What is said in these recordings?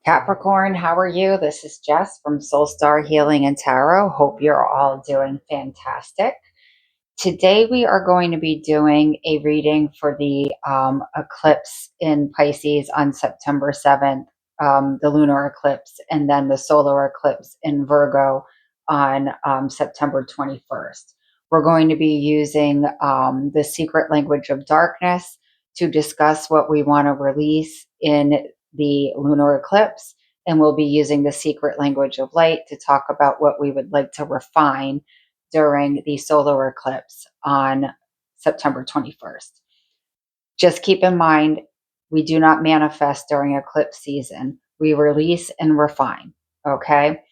Capricorn, how are you? This is Jess from Soul Star Healing and Tarot. Hope you're all doing fantastic. Today we are going to be doing a reading for the eclipse in Pisces on September 7th, the lunar eclipse, and then the solar eclipse in Virgo on September 21st. We're going to be using the secret language of darkness to discuss what we want to release in the lunar eclipse, and we'll be using the secret language of light to talk about what we would like to refine during the solar eclipse on September 21st. Just keep in mind, we do not manifest during eclipse season. We release and refine, okay?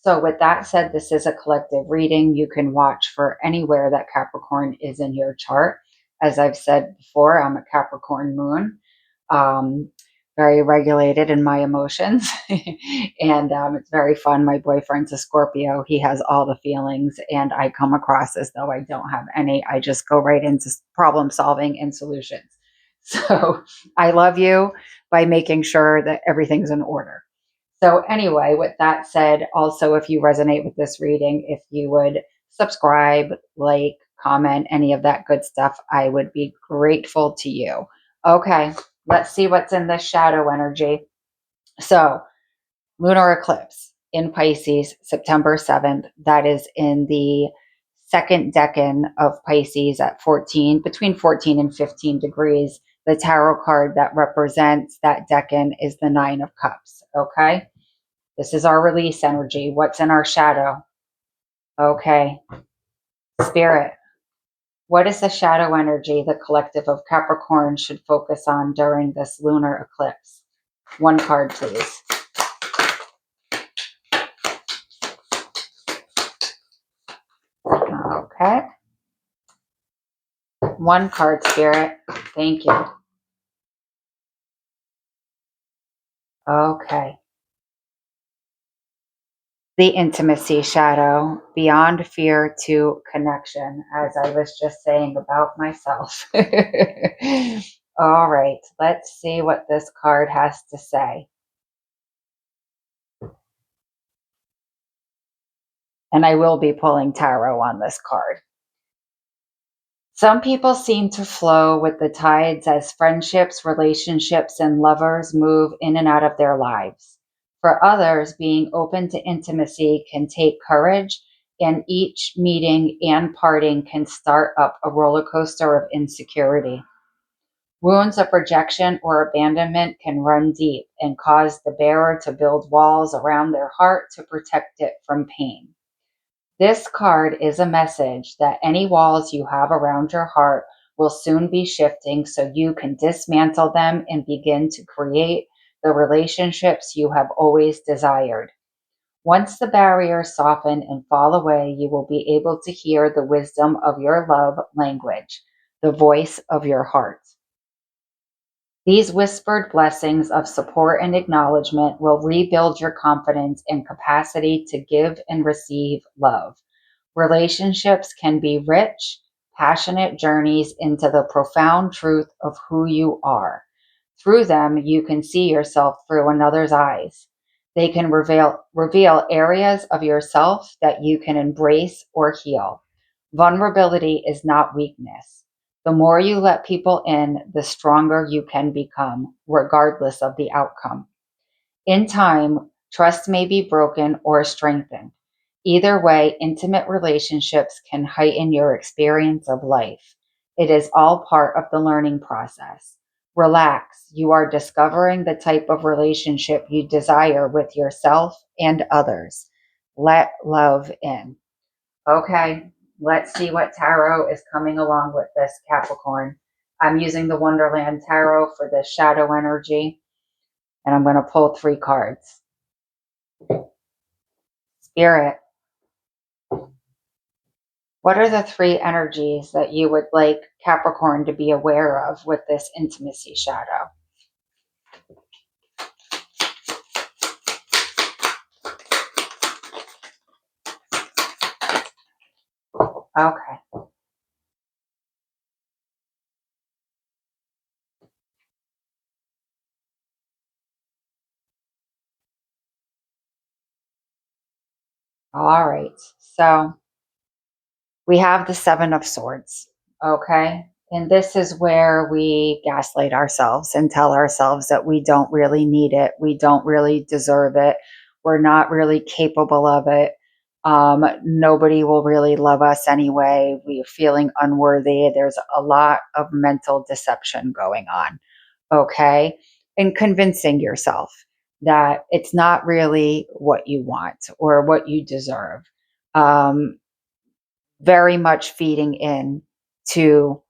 So with that said, this is a collective reading. You can watch for anywhere that Capricorn is in your chart. As I've said before, I'm a Capricorn moon. Very regulated in my emotions. And it's very fun. My boyfriend's a Scorpio. He has all the feelings, and I come across as though I don't have any. I just go right into problem solving and solutions. So I love you by making sure that everything's in order. So anyway, with that said, also, if you resonate with this reading, if you would subscribe, like, comment, any of that good stuff, I would be grateful to you. Okay, let's see what's in this shadow energy. So, lunar eclipse in Pisces, September 7th. That is in the second decan of Pisces at between 14 and 15 degrees. The tarot card that represents that decan is the Nine of Cups. Okay. This is our release energy. What's in our shadow? Okay. Spirit. What is the shadow energy the collective of Capricorn should focus on during this lunar eclipse? One card, please. Okay. One card, Spirit. Thank you. Okay. The intimacy shadow, beyond fear to connection, as I was just saying about myself. All right, let's see what this card has to say. And I will be pulling tarot on this card. Some people seem to flow with the tides as friendships, relationships, and lovers move in and out of their lives. For others, being open to intimacy can take courage, and each meeting and parting can start up a roller coaster of insecurity. Wounds of rejection or abandonment can run deep and cause the bearer to build walls around their heart to protect it from pain. This card is a message that any walls you have around your heart will soon be shifting so you can dismantle them and begin to create the relationships you have always desired. Once the barriers soften and fall away, you will be able to hear the wisdom of your love language, the voice of your heart. These whispered blessings of support and acknowledgement will rebuild your confidence and capacity to give and receive love. Relationships can be rich, passionate journeys into the profound truth of who you are. Through them, you can see yourself through another's eyes. They can reveal areas of yourself that you can embrace or heal. Vulnerability is not weakness. The more you let people in, the stronger you can become, regardless of the outcome. In time, trust may be broken or strengthened. Either way, intimate relationships can heighten your experience of life. It is all part of the learning process. Relax, you are discovering the type of relationship you desire with yourself and others. Let love in. Okay, let's see what tarot is coming along with this, Capricorn. I'm using the Wonderland Tarot for this shadow energy, and I'm going to pull 3 cards. Spirit, what are the 3 energies that you would like Capricorn to be aware of with this intimacy shadow? Okay. All right. So we have the Seven of Swords. Okay. And this is where we gaslight ourselves and tell ourselves that we don't really need it. We don't really deserve it. We're not really capable of it. Nobody will really love us anyway. We're feeling unworthy. There's a lot of mental deception going on. Okay. And convincing yourself that it's not really what you want or what you deserve. Um, very much feeding in to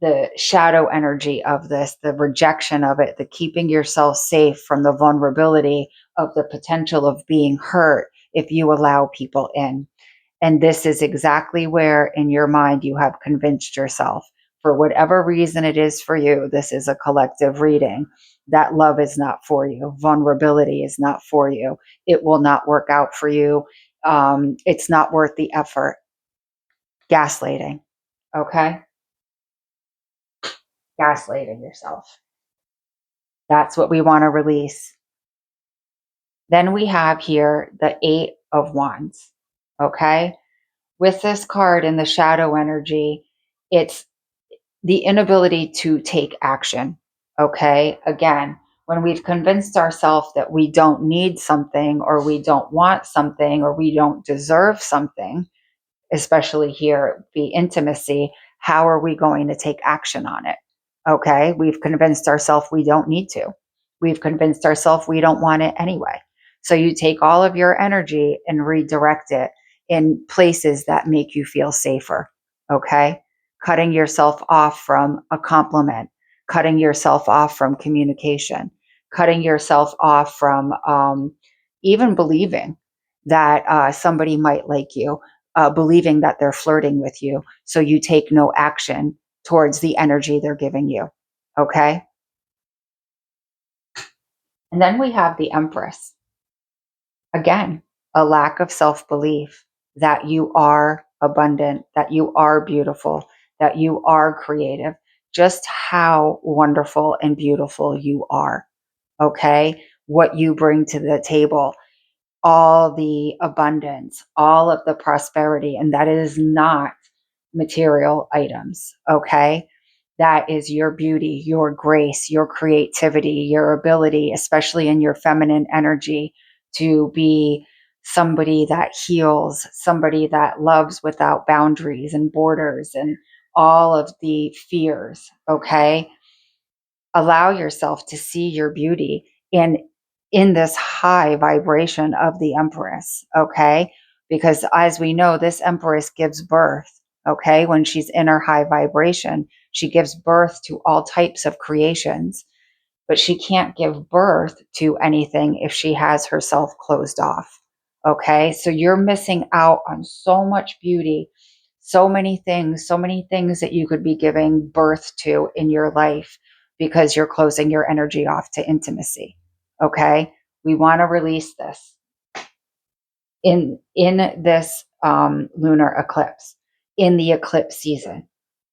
the shadow energy of this, the rejection of it, the keeping yourself safe from the vulnerability of the potential of being hurt if you allow people in. And this is exactly where in your mind you have convinced yourself, for whatever reason it is for you, this is a collective reading, that love is not for you. Vulnerability is not for you. It will not work out for you. It's not worth the effort. Gaslighting. Okay? Gaslighting yourself. That's what we want to release. Then we have here the Eight of Wands. Okay? With this card in the shadow energy, it's the inability to take action. Okay? Again, when we've convinced ourselves that we don't need something or we don't want something or we don't deserve something, especially here, be intimacy, how are we going to take action on it? Okay, we've convinced ourselves we don't need to. We've convinced ourselves we don't want it anyway. So you take all of your energy and redirect it in places that make you feel safer. Okay, cutting yourself off from a compliment, cutting yourself off from communication, cutting yourself off from even believing that somebody might like you, believing that they're flirting with you. So you take no action towards the energy they're giving you. Okay. And then we have the Empress. Again, a lack of self belief that you are abundant, that you are beautiful, that you are creative, just how wonderful and beautiful you are. Okay. What you bring to the table, all the abundance, all of the prosperity, and that is not material items, okay? That is your beauty, your grace, your creativity, your ability, especially in your feminine energy, to be somebody that heals, somebody that loves without boundaries and borders and all of the fears, okay? Allow yourself to see your beauty in this high vibration of the Empress, okay? Because as we know, this Empress gives birth, okay? When she's in her high vibration, she gives birth to all types of creations, but she can't give birth to anything if she has herself closed off, okay? So you're missing out on so much beauty, so many things that you could be giving birth to in your life because you're closing your energy off to intimacy. Okay, we want to release this in this lunar eclipse, in the eclipse season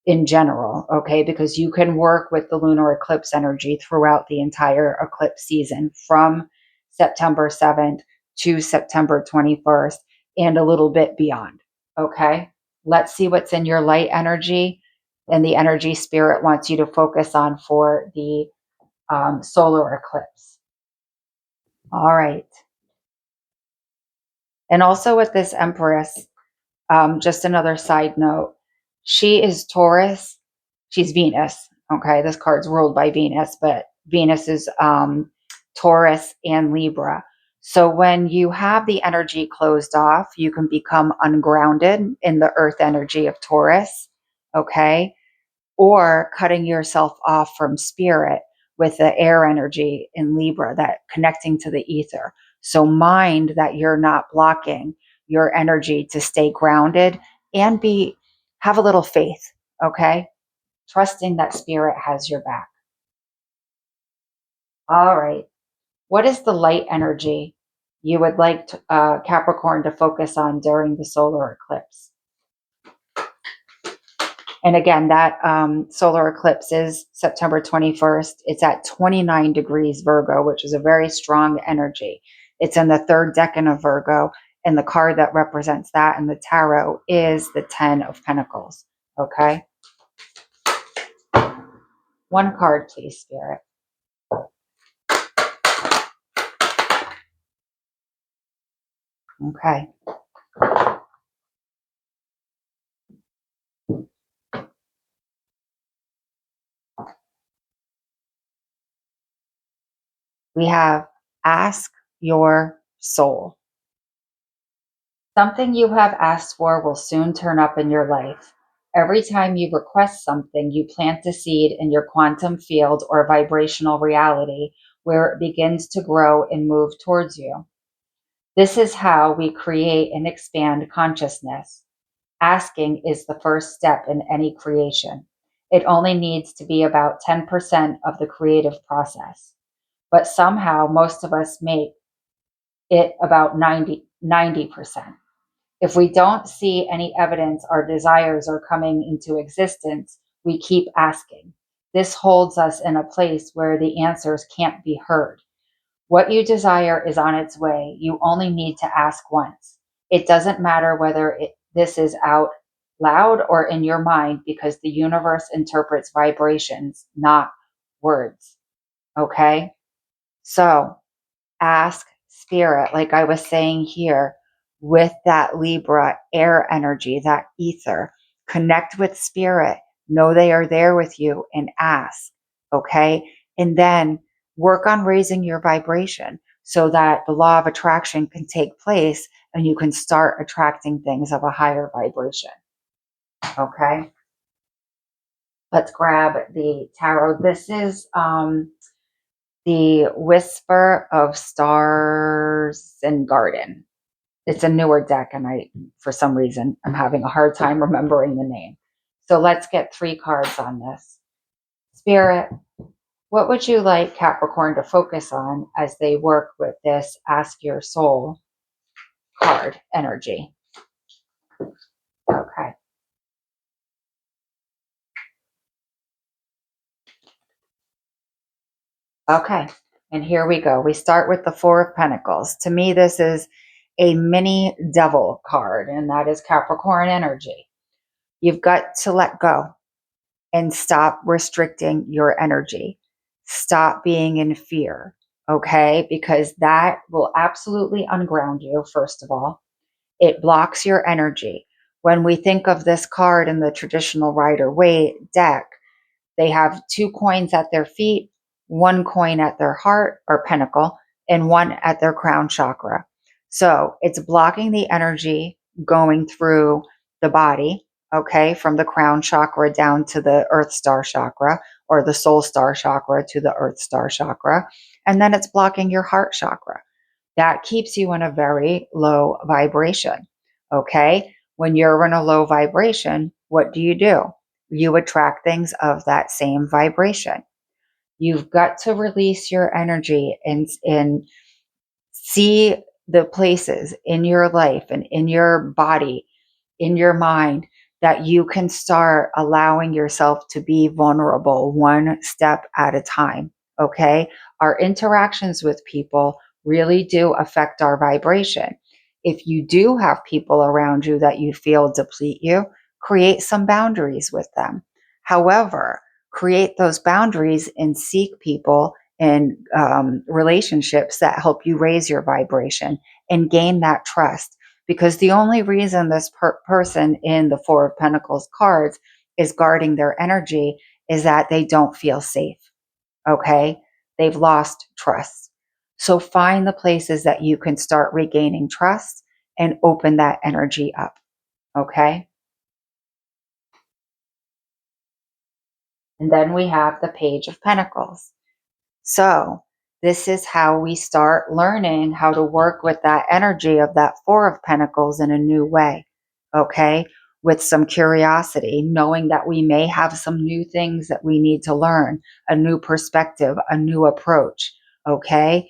in general. Okay, because you can work with the lunar eclipse energy throughout the entire eclipse season from September 7th to September 21st and a little bit beyond. Okay, let's see what's in your light energy and the energy spirit wants you to focus on for the solar eclipse. All right. And also with this Empress, just another side note, she is Taurus. She's Venus. Okay. This card's ruled by Venus, but Venus is Taurus and Libra. So when you have the energy closed off, you can become ungrounded in the earth energy of Taurus. Okay, or cutting yourself off from spirit with the air energy in Libra, that connecting to the ether. So mind that you're not blocking your energy to stay grounded and have a little faith, okay? Trusting that spirit has your back. All right. What is the light energy you would like Capricorn to focus on during the solar eclipse? And again, that solar eclipse is September 21st. It's at 29 degrees Virgo, which is a very strong energy. It's in the third decan of Virgo, And the card that represents that in the tarot is the 10 of Pentacles. Okay. One card, please, Spirit. Okay. We have ask your soul. Something you have asked for will soon turn up in your life. Every time you request something, you plant a seed in your quantum field or vibrational reality where it begins to grow and move towards you. This is how we create and expand consciousness. Asking is the first step in any creation. It only needs to be about 10% of the creative process. But somehow most of us make it about 90%. If we don't see any evidence our desires are coming into existence, we keep asking. This holds us in a place where the answers can't be heard. What you desire is on its way. You only need to ask once. It doesn't matter whether this is out loud or in your mind because the universe interprets vibrations, not words. Okay? So ask spirit, like I was saying here, with that Libra air energy, that ether. Connect with spirit. Know they are there with you and ask. Okay? And then work on raising your vibration so that the law of attraction can take place and you can start attracting things of a higher vibration. Okay? Let's grab the tarot. This is the Whisper of Stars and Garden. It's a newer deck, and for some reason, I'm having a hard time remembering the name. So let's get 3 cards on this. Spirit, what would you like Capricorn to focus on as they work with this Ask Your Soul card energy? Okay. Okay. And here we go. We start with the 4 of Pentacles. To me, this is a mini devil card, and that is Capricorn energy. You've got to let go and stop restricting your energy. Stop being in fear, okay? Because that will absolutely unground you, first of all. It blocks your energy. When we think of this card in the traditional Rider-Waite deck, they have 2 coins at their feet, 1 coin at their heart or pentacle, and 1 at their crown chakra. So it's blocking the energy going through the body, okay, from the crown chakra down to the earth star chakra, or the soul star chakra to the earth star chakra. And then it's blocking your heart chakra. That keeps you in a very low vibration, okay? When you're in a low vibration, what do? You attract things of that same vibration. You've got to release your energy and see the places in your life and in your body, in your mind, that you can start allowing yourself to be vulnerable one step at a time. Okay. Our interactions with people really do affect our vibration. If you do have people around you that you feel deplete you, create some boundaries with them. However, create those boundaries and seek people and relationships that help you raise your vibration and gain that trust. Because the only reason this person in the 4 of Pentacles cards is guarding their energy is that they don't feel safe. Okay? They've lost trust. So find the places that you can start regaining trust and open that energy up. Okay? And then we have the Page of Pentacles. So this is how we start learning how to work with that energy of that 4 of Pentacles in a new way. Okay? With some curiosity, knowing that we may have some new things that we need to learn, a new perspective, a new approach. Okay?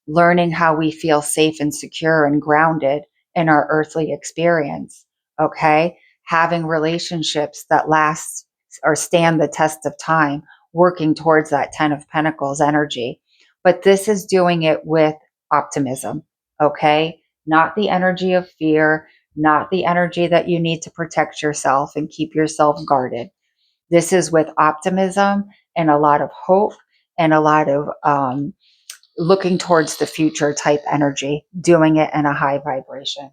Learning how we feel safe and secure and grounded in our earthly experience. Okay? Having relationships that last or stand the test of time, working towards that 10 of Pentacles energy. But this is doing it with optimism. Okay? not the energy of fear, not the energy that you need to protect yourself and keep yourself guarded. This is with optimism and a lot of hope and a lot of looking towards the future type energy, doing it in a high vibration.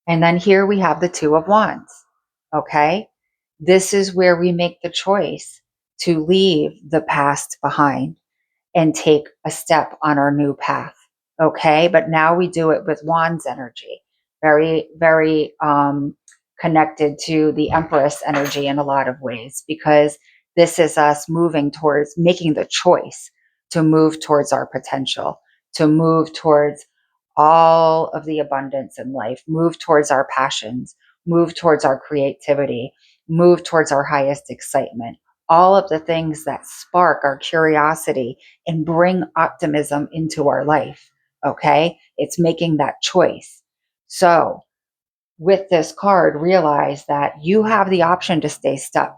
And then here we have the Two of Wands. Okay. This is where we make the choice to leave the past behind and take a step on our new path. Okay. But now we do it with Wands energy, very, very connected to the Empress energy in a lot of ways, because this is us moving towards making the choice to move towards our potential, to move towards all of the abundance in life, move towards our passions, move towards our creativity, move towards our highest excitement, all of the things that spark our curiosity and bring optimism into our life. Okay. It's making that choice. So with this card, realize that you have the option to stay stuck,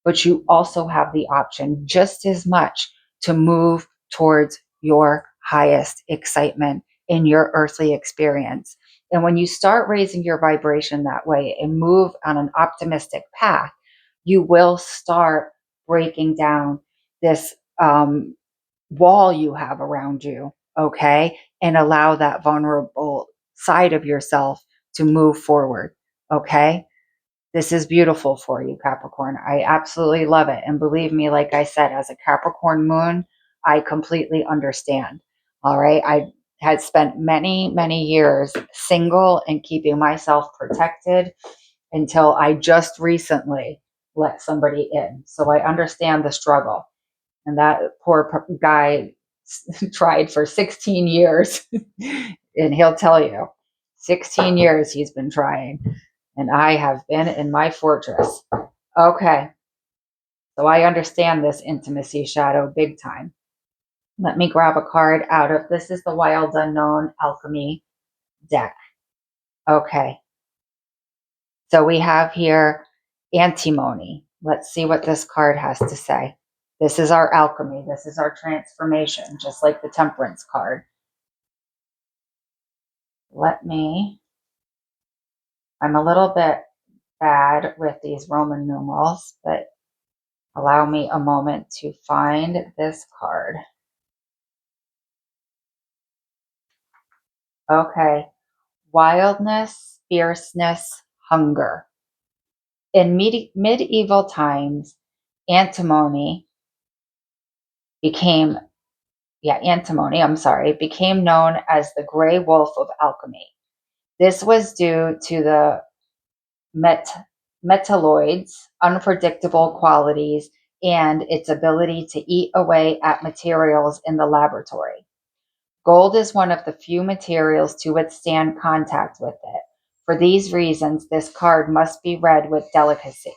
but you also have the option just as much to move towards your highest excitement in your earthly experience. And when you start raising your vibration that way and move on an optimistic path, you will start breaking down this wall you have around you, okay? And allow that vulnerable side of yourself to move forward, okay? This is beautiful for you, Capricorn. I absolutely love it. And believe me, like I said, as a Capricorn moon, I completely understand. All right. I had spent many, many years single and keeping myself protected until I just recently let somebody in. So I understand the struggle. And that poor guy tried for 16 years. And he'll tell you, 16 years he's been trying. And I have been in my fortress. Okay. So I understand this intimacy shadow big time. Let me grab a card out of this is the Wild Unknown Alchemy deck. Okay. So we have here antimony. Let's see what this card has to say. This is our alchemy. This is our transformation, just like the temperance card. I'm a little bit bad with these Roman numerals, but allow me a moment to find this card. Okay. Wildness, fierceness, hunger. In medieval times, antimony became, became known as the gray wolf of alchemy. This was due to the metalloids' unpredictable qualities and its ability to eat away at materials in the laboratory. Gold is one of the few materials to withstand contact with it. For these reasons, this card must be read with delicacy.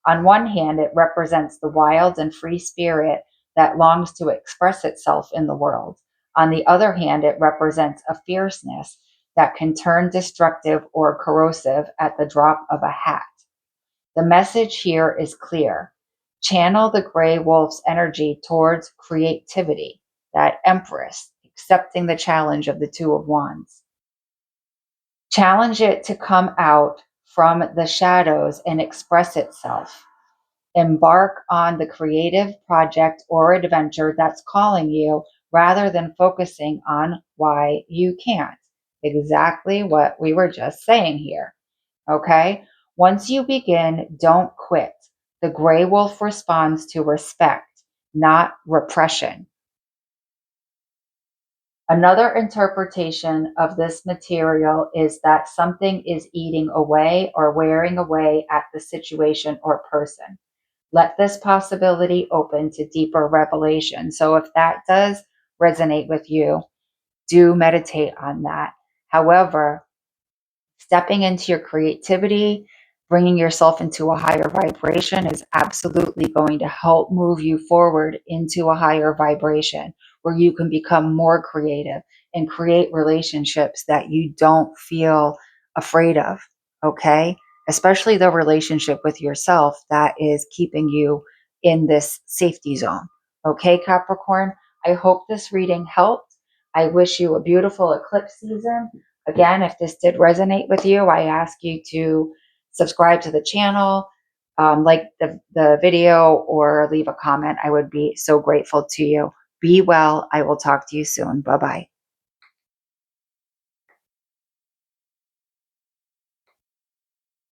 On one hand, it represents the wild and free spirit that longs to express itself in the world. On the other hand, it represents a fierceness that can turn destructive or corrosive at the drop of a hat. The message here is clear. Channel the gray wolf's energy towards creativity, that empress, accepting the challenge of the Two of Wands. Challenge it to come out from the shadows and express itself. Embark on the creative project or adventure that's calling you rather than focusing on why you can't. Exactly what we were just saying here. Okay? Once you begin, don't quit. The gray wolf responds to respect, not repression. Another interpretation of this material is that something is eating away or wearing away at the situation or person. Let this possibility open to deeper revelation. So if that does resonate with you, do meditate on that. However, stepping into your creativity, bringing yourself into a higher vibration is absolutely going to help move you forward into a higher vibration where you can become more creative and create relationships that you don't feel afraid of. Okay. Especially the relationship with yourself that is keeping you in this safety zone. Okay, Capricorn. I hope this reading helped. I wish you a beautiful eclipse season. Again, if this did resonate with you, I ask you to subscribe to the channel, like the video, or leave a comment. I would be so grateful to you. Be well. I will talk to you soon. Bye bye.